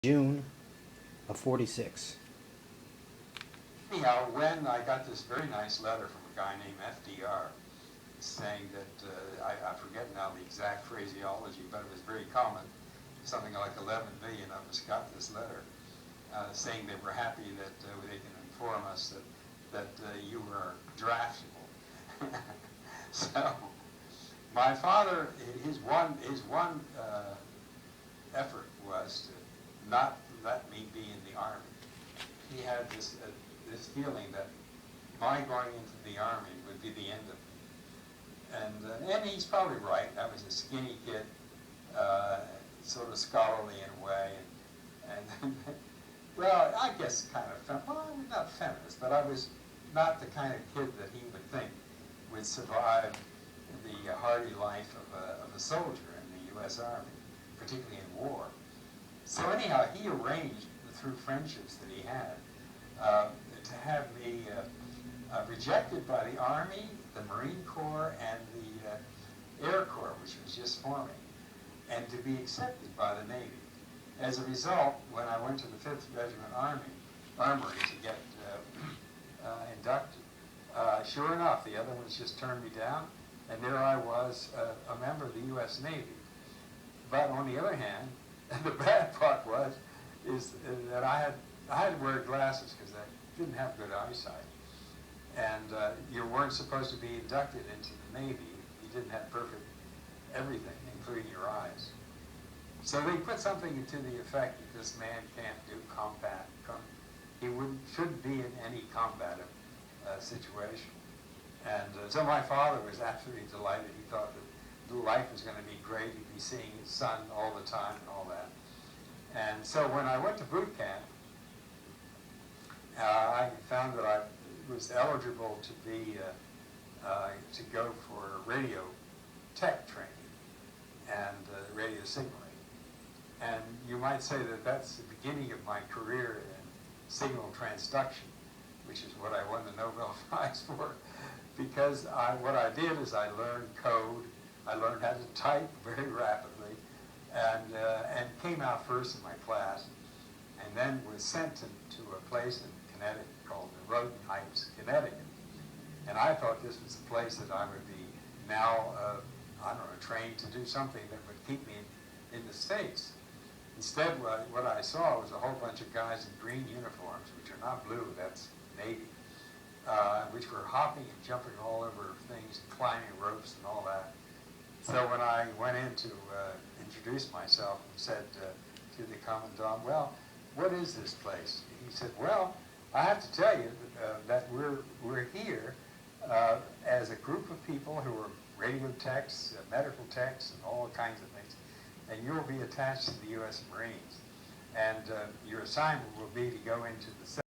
June of 46. Anyhow, when I got this very nice letter from a guy named FDR saying that, I forget now the exact phraseology, but it was very common, something like 11 million of us got this letter saying they were happy that they can inform us that you were draftable. So my father, his one effort was to not let me be in the Army. He had this feeling that my going into the Army would be the end of me. And he's probably right. I was a skinny kid, sort of scholarly in a way, and well, I guess kind of, well, not feminist, but I was not the kind of kid that he would think would survive the hardy life of a soldier in the U.S. Army, particularly in war. So anyhow, he arranged, through friendships that he had, to have me rejected by the Army, the Marine Corps, and the Air Corps, which was just forming, and to be accepted by the Navy. As a result, when I went to the 5th Regiment Armory to get inducted, sure enough, the other ones just turned me down, and there I was, a member of the U.S. Navy. But on the other hand, the bad part is that I had to wear glasses because I didn't have good eyesight. And you weren't supposed to be inducted into the Navy. You didn't have perfect everything, including your eyes. So they put something to the effect that this man can't do combat. He shouldn't be in any combative situation. And so my father was absolutely delighted. He thought that life was going to be great. He'd be seeing his son all the time and all that. And so when I went to boot camp, I found that I was eligible to go for radio tech training and radio signaling. And you might say that that's the beginning of my career in signal transduction, which is what I won the Nobel Prize for, because what I did is I learned code, I learned how to type very rapidly, and came out first in my class, and then was sent to a place in Connecticut called Rodbell, Connecticut. And I thought this was the place that I would be now, I don't know, trained to do something that would keep me in the States. Instead, what I saw was a whole bunch of guys in green uniforms, which are not blue, that's Navy, which were hopping and jumping all over things, climbing ropes and all that. So when I went in to introduce myself and said to the commandant, well, what is this place? He said, well, I have to tell you that we're here as a group of people who are radio techs, medical techs, and all kinds of things, and you'll be attached to the U.S. Marines. And your assignment will be to go into the